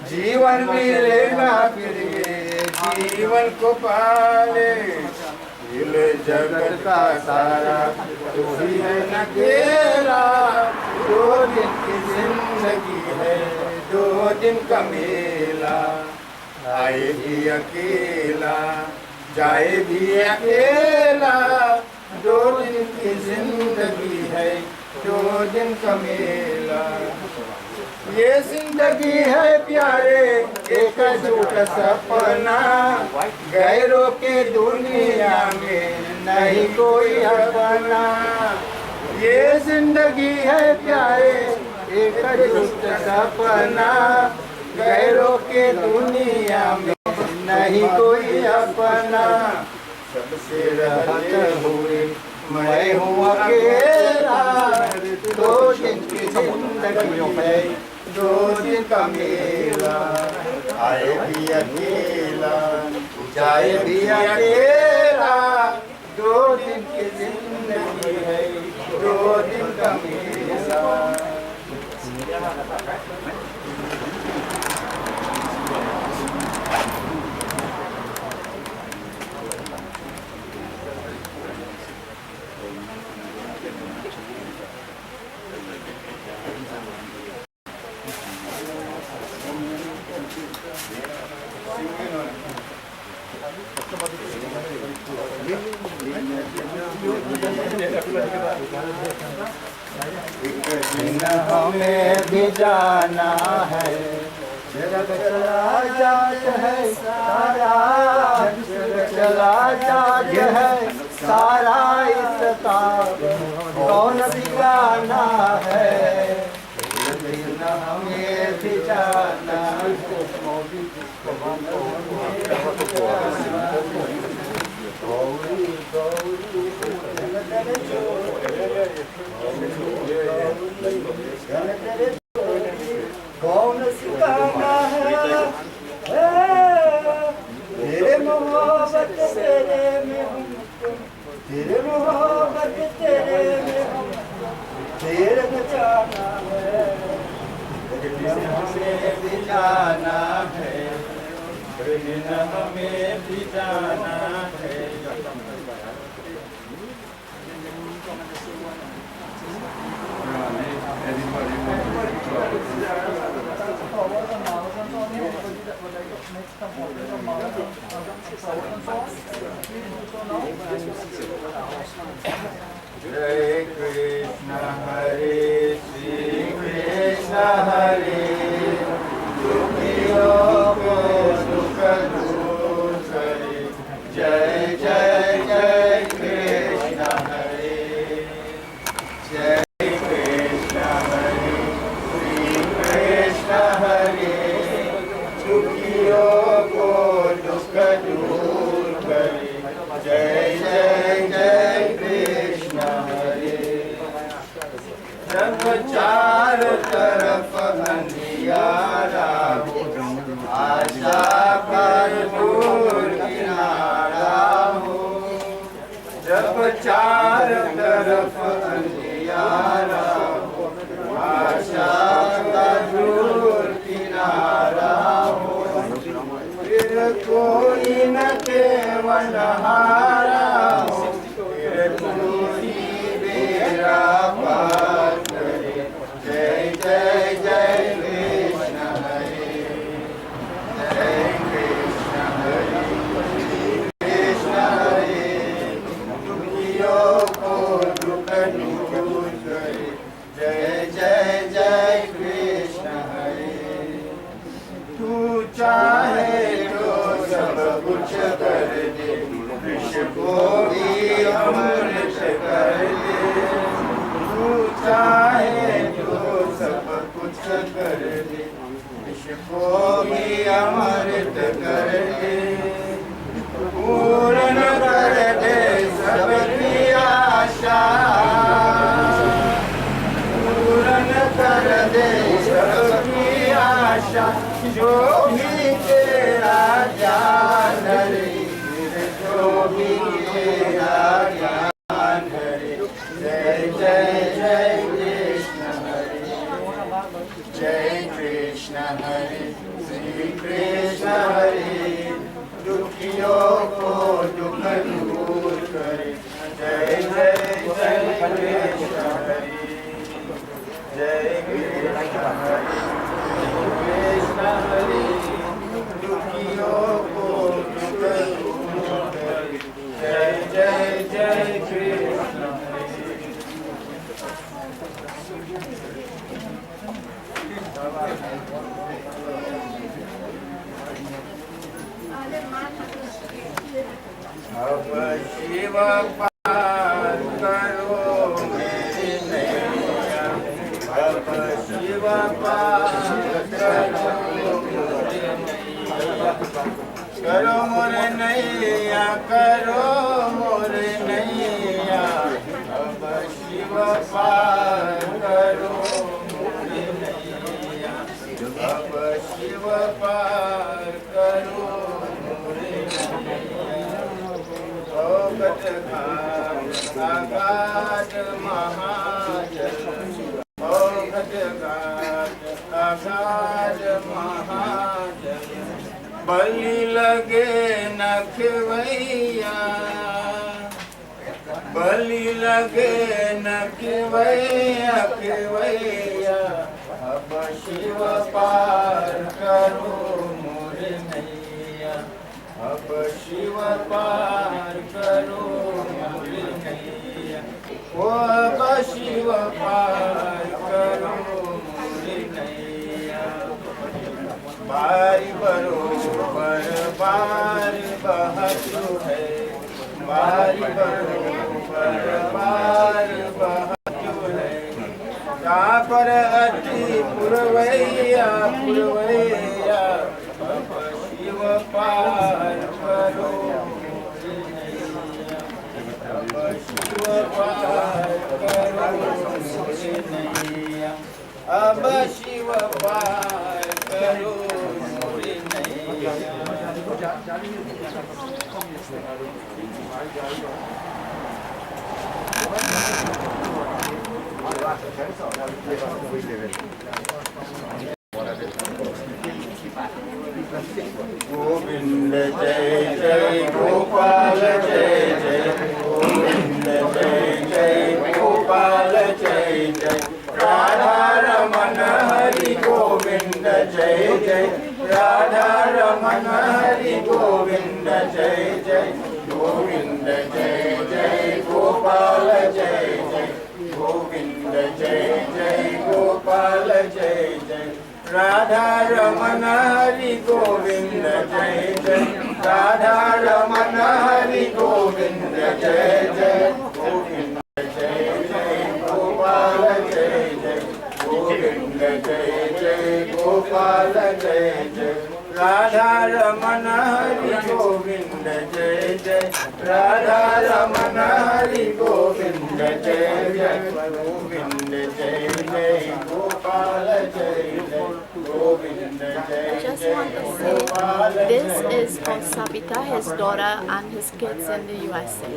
जीवन मिलेगा फिर ये जीवन को पाले। दिल जगत का सारा तू ही है नकेला, दो दिन की जिंदगी है दो दिन का मेला। आए भी अकेला जाए भी अकेला, दो दिन की जिंदगी है दो दिन का मेला। ये जिंदगी है प्यारे एक झूठा सपना, गैरों के दुनिया में नहीं कोई अपना। ये जिंदगी है प्यारे एक झूठा सपना, गैरों के दुनिया में नहीं कोई अपना। सबसे रहते हुए मैं हूँ अकेला, दो दिन की जिंदगी है दो दिन का मेला। आए भी अकेला जाए भी अकेला, दो दिन की जिंदगी है दो दिन का मेला। हमें भी जाना है, जग चला जात है सारा, जग चला जात है सारा, इस ताब कौन बिगाना है। हमें भी जाना कौन सिखाना है तेरे मोहब्बत तेरे में हमको, तेरे मोहब्बत तेरे में हमको तेरे बचाना है। हमें भी जाना है, हमें भी जाना है। जय कृष्ण हरे श्री कृष्ण हरे, दुखियों को सुख दूर करे। जय जय जय कृष्ण हरे, जय कृष्ण हरे श्री कृष्ण हरे, दुखियों को दुख दूर करे। जय जय जय कृष्ण हरे। जब चार तरफ अंधियारा हो, आशा पर दूर किनारा हो। जब चार तरफ अंधियारा हो, आशा का दूर किनारा हो। फिर कोई न केवल हारा हो, फिर कोई बेड़ा पार करे। जय जय जय कृष्ण हरे, जय कृष्ण हरे कृष्ण हरे, दुखियों को दुख दूर करे। जय जय जय कृष्ण हरे। तू चाहे तो सब कुछ कर दे, विश्व को भी अमृत कर दे। चाहे जो सब कुछ कर दे, विष को भी अमृत कर दे, पूर्ण कर दे सबकी आशा, पूर्ण कर दे सबकी आशा, जो भी तेरा ज्ञान धरे, जो भी तेरा ज्ञान धरे। जय जय जय कृष्ण हरे, जय कृष्ण हरे, श्री कृष्ण हरे, दुखियों को दुख दूर करे। जय जय जय कृष्ण हरे, जय कृष्ण हरे, कृष्ण हरे, दुखियों को दुख दूर करे। जय जय जय कृष्ण हरे। अब शिव पार करो मेरी नैया, अब शिव पार करो मोरे नैया, करो मोरे नैया, अब शिव पार करो मोरे नैया, अब शिव पार करो मोरे नैया। ओ घटघाट आगाध महाजल, ओ घटघाट आगाध महाजल, बलि लगे नखवैया, बलि लगे नखवैया खवैया, अब शिव पार करो मोरे नैया, अब शिव पार करो मोरे नैया, ओ अब शिव पार करो मोरे नैया। बारी बरोबर बार बहतु है, बारी बरोबर बार बहतु है, पर अति पुरवैया पुरवैया, अब शिव पार करो मोरे नैया, अब शिव पार करो मोरे नैया, अब शिव पार करो मोरे नैया। गोविंद जय जय गोपाल जय जय, गोविंद जय जय गोपाल जय जय, राधा रमन हरि गोविंद जय जय, राधा रमन हरि गोविंद जय जय, गोविंद जय जय गोपाल जय जय, गोविंद जय जय गोपाल जय जय, राधा रमन हरि गोविंद जय जय, राधा रमन हरि गोविंद जय जय, गोविंद जय जय गोपाल जय जय, गोविंद जय जय गोपाल जय जय, राधा रमन हरि गोविंद जय जय, राधा रमन हरि गोविंद जय जय, गोविंद जय जय गोपाल जय जय, गोविंद जय Just जय want to say, Gopal this जय is for Sabita, his daughter, and his kids in the USA.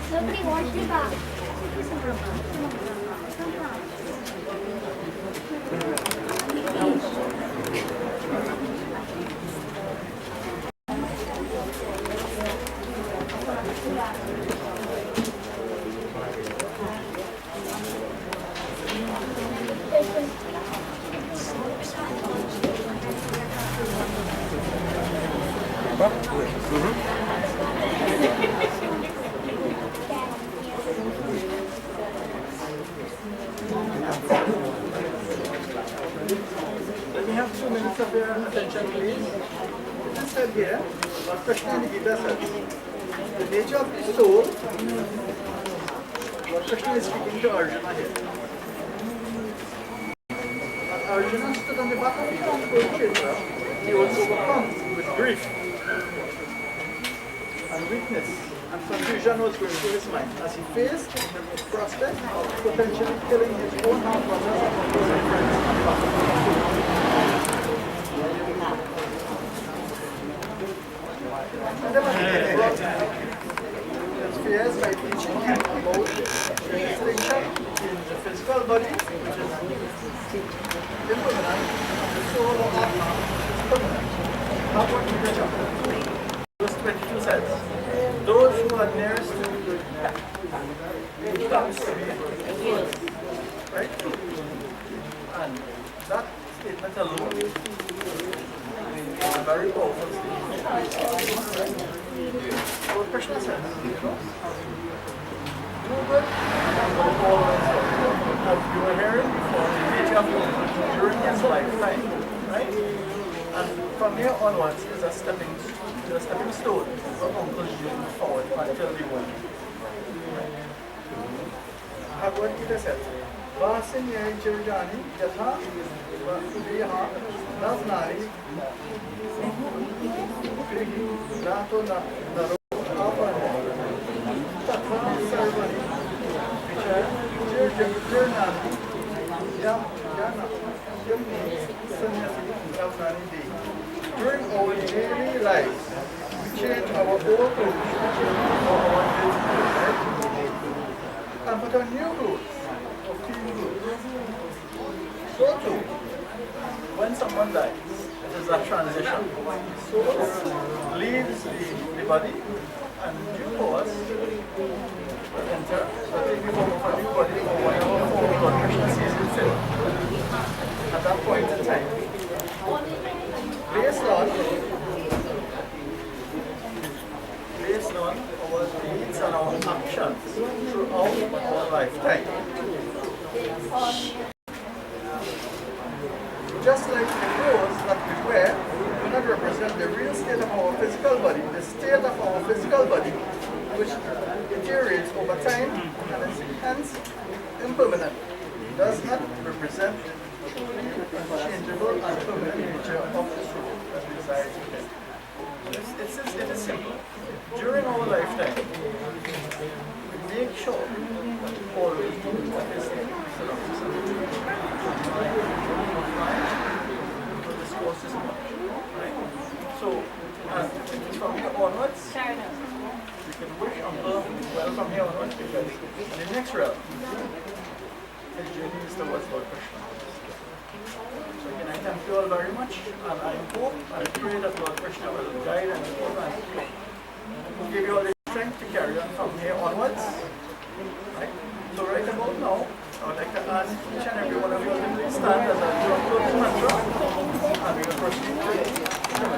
Nobody wants you back. Let me have 2 minutes of your attention, please. This said here, what Krishna and Gita says. The nature of the soul, what Krishna is speaking to Arjuna here. And Arjuna stood on the back of the Kurukshetra. He was overcome with grief and weakness, and confusion was going through his mind as he faced the prospect of potentially killing his own half-brothers and opposing friends. And then he brought his fears by teaching him about the distinction in the physical body, which is impermanent, and the soul or atma is permanent. How about the chapter? Verse 22 says, those who are nearest to which comes to be, right? And that statement alone is a very powerful statement. So what Krishna says, do good, what you were hearing before, the nature of during his lifetime, right? And from here onwards is a stepping stone for uncles moving forward until the one. Bhagavad Gita says, Vasanyai Chirjani Yatha Viha Naznari Nato Naro Apana Tatha Sarvani Chirjani Yana Yamni Sanyasi Navnani Di. During our daily lives, we change our old clothes for our new and put on new clothes or clean clothes. So too, when someone dies, it is a transition. Soul leaves the body and new powers enter. So take the form of a new body or whatever form God Krishna sees it fit. At that point in time, based on our deeds and our actions throughout our lifetime. Just like the clothes that we wear do not represent the real state of our physical body, the state of our physical body, which deteriorates over time and is hence impermanent, does not represent the truly unchangeable and permanent nature of the soul that resides within. It is simple. During our lifetime, we make sure that we always do what is surrounding us. This course is much, right? So, from here onwards, we can wish Uncle well from here onwards because in the next realm, his journey is towards Lord Krishna. So again, I thank you all very much, and I hope and pray that Lord Krishna will guide and support and give you all the strength to carry on from here onwards. Right? So right about now, I would like to ask each and every one of you to please stand as I do a closing mantra, and we will proceed to the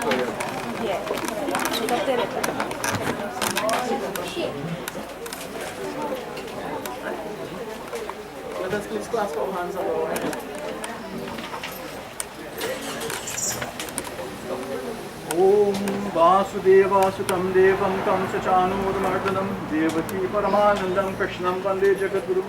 Let us please clasp our hands above our head. Om Vasudevasutam Devam Kamsachanurmardanam Devaki Paramanandam Krishnam Vande Jagadguru.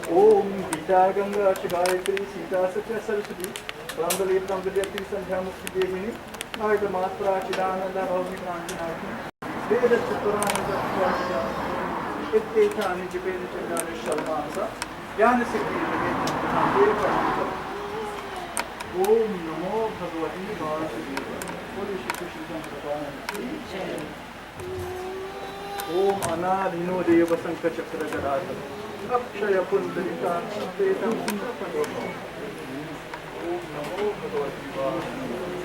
Om Gita Ganga Shigayatri Sita Satya Saraswati Brahmaletam Vidyati Sandhyamukti Devini Narada Matra Chidananda Bhavni Pranjanaki Veda Chituranga Swajya Ittethani Jipena Chandana Shalmasa Jnana Siddhi Veda Om Namo Bhagavati Vasudevaya. Om Anadino Deva Sankachakra Gadata Akshaya Pundalika Vetam Sundapadova. Om Namo Bhagavati Vasudevaya.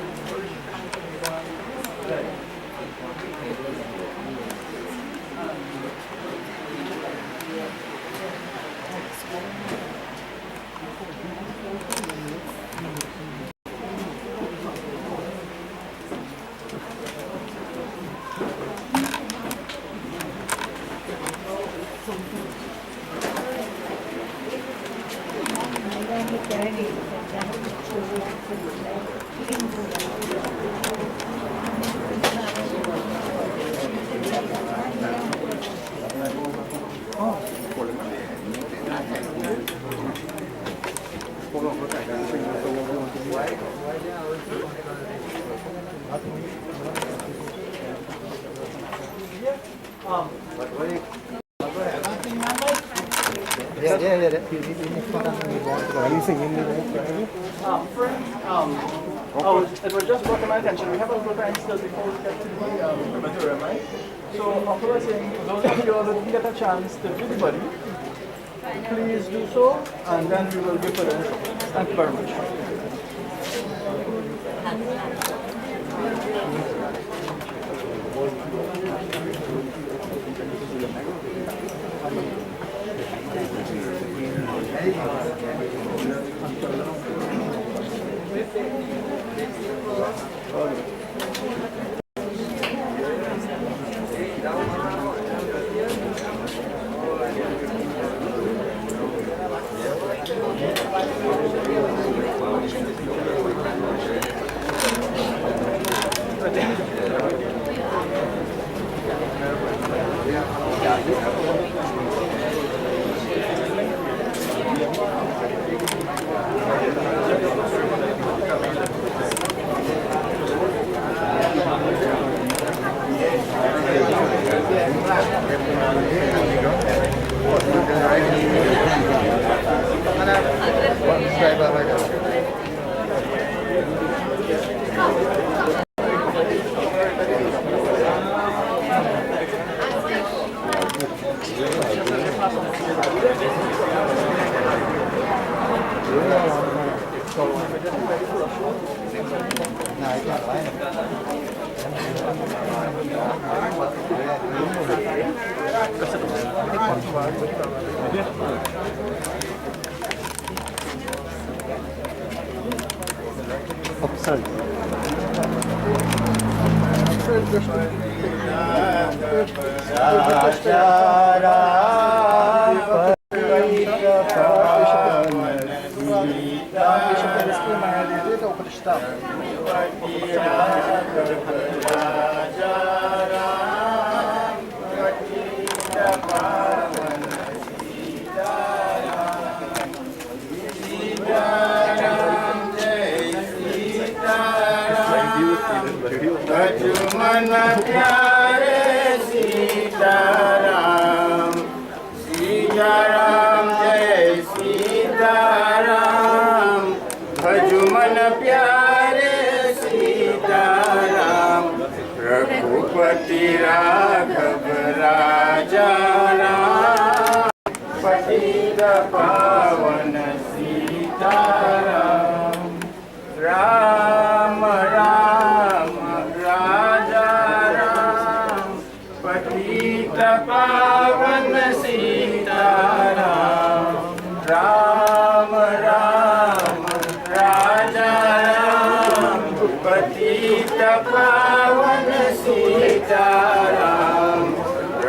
It was just brought to my attention. We have a little time still before we get to the crematorium, right? So, after I was saying, for those of you all who didn't get a chance to view the body, please do so, and then we will give further instructions. Thank you very much.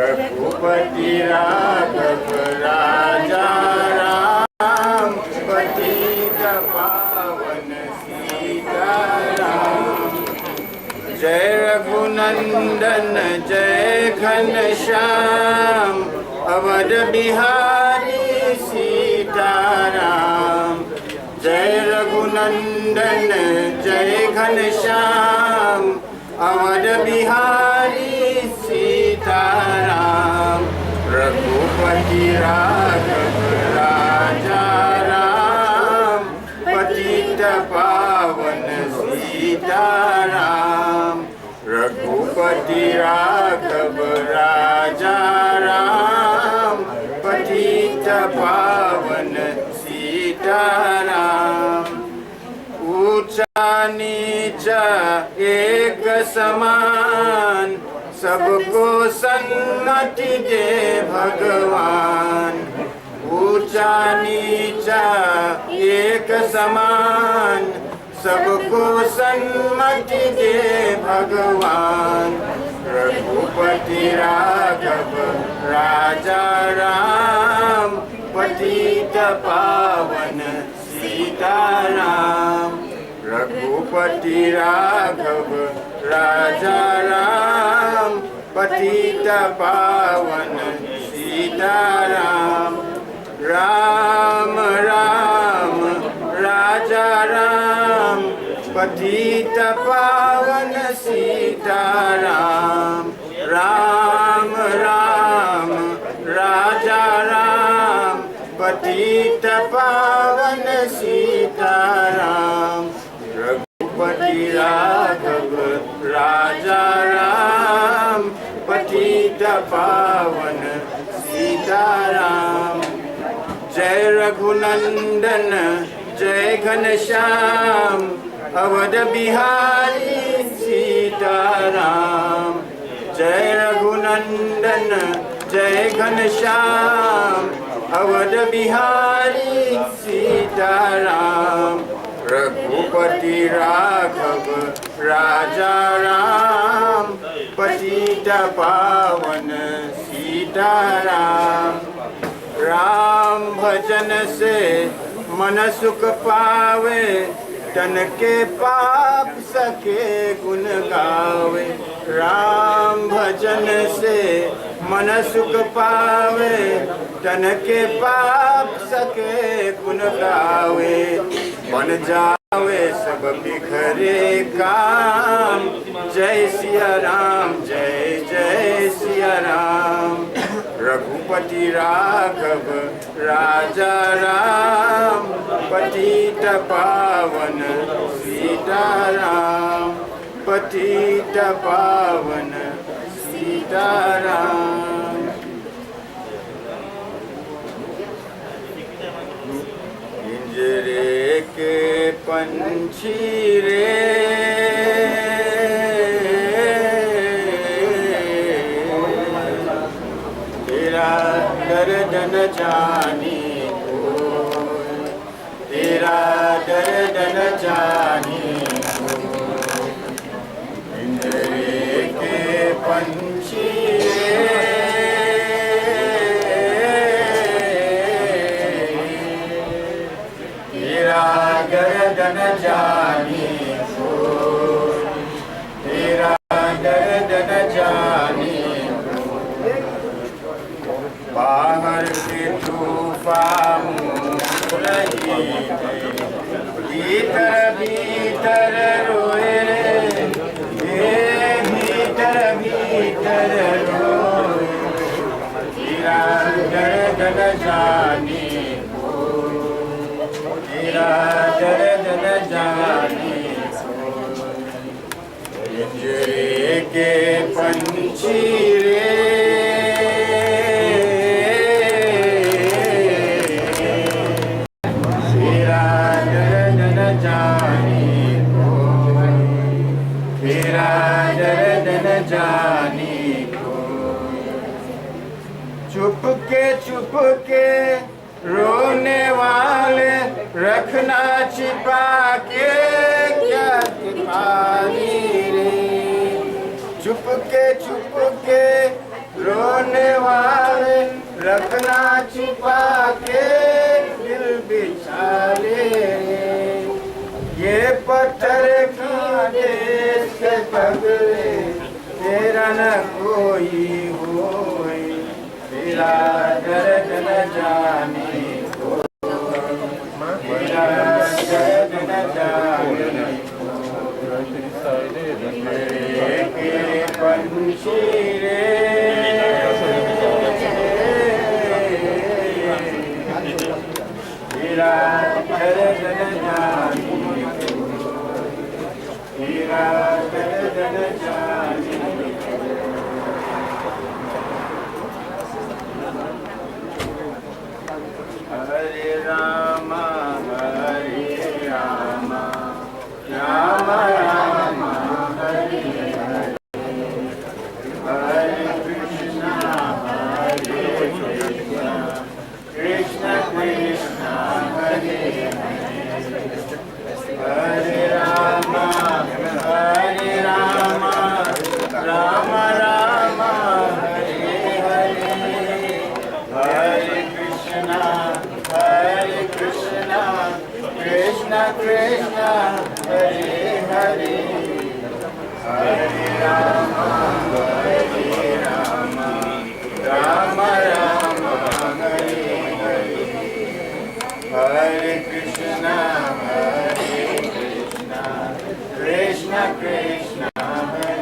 Ragupati Raghava Raja Ram Raghunandan जय घनश्याम अवध बिहारी सीताराम जय रघुनंदन जय घनश्याम अवध बिहारी सीताराम रघुपति राघव राजा राम पतित पावन सीताराम रघुपति राघव राजा राम पतित पावन सीताराम ऊंचा नीचा एक समान सबको सन्मति दे भगवान ऊंचा नीचा एक समान सबको सन्मति दे भगवान रघुपति राघव राजा राम पतित पावन सीताराम रघुपति राघव राजा राम पतित पावन सीताराम राम राम राजा राम पतित पावन सीताराम राम राम राजा राम पतित पावन सीताराम रघुपति राघव राजा राम पतित पावन सीताराम जय रघुनंदन जय घनश्याम अवध बिहारी सीताराम जय रघुनंदन जय घनश्याम अवध बिहारी सीताराम रघुपति राघव राजा राम पतित पावन सीताराम राम भजन से मन सुख पावे तन के पाप सके गुण गावे राम भजन से मन सुख पावे तन के पाप सके गुण गावे बन जावे सब बिखरे काम जय सिया राम जय जय सिया राम रघुपति राघव राजा राम पतित पावन सीताराम पतित पावन सीताराम पिंजरे के पंछी रे तेरा दर्द न जाने कोई तेरा दर्द न जाने कोई पिंजरे के पंछी तेरा दर्द न जाने कोई तेरा दर्द न जाने बाहर के तूफान रही भीतर भीतर रोए भीतर भीतर रोए तेरा दर्द न जाने तेरा दर्द न जाने पिंजरे के पंछी रे चुप के रोने वाले रखना छिपा के क्या दिखाई रे चुप के रोने वाले रखना छिपा के दिल बिचारे ये पत्थर का देश के पगले तेरा न कोई होए, तेरा दर्द न जाने कोई, तेरा दर्द न जाने के पंछी रे, तेरा दर्द न जाने, तेरा दर्द न जाने। हरे राम राम राम हरे हरे, हरे कृष्णा कृष्ण कृष्ण हरे हरे, हरे राम राम राम हरे हरे, हरे कृष्णा कृष्ण कृष्ण हरे हरे, हरे राम राम राम हरे हरे, हरे कृष्णा कृष्ण कृष्ण हरे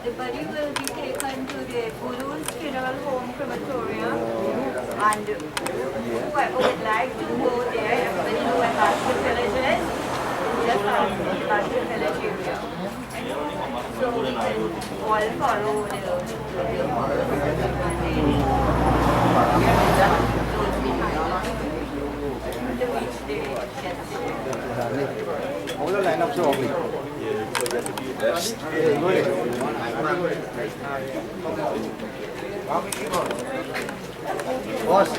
The body will be taken to the Guru's funeral home crematorium, and whoever would like to go there, everybody know where Basket Village is, just outside Basket Village area. So we can all follow the to reach the destination. All the lineups are oblique. Boss.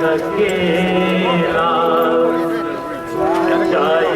अकेला चाहे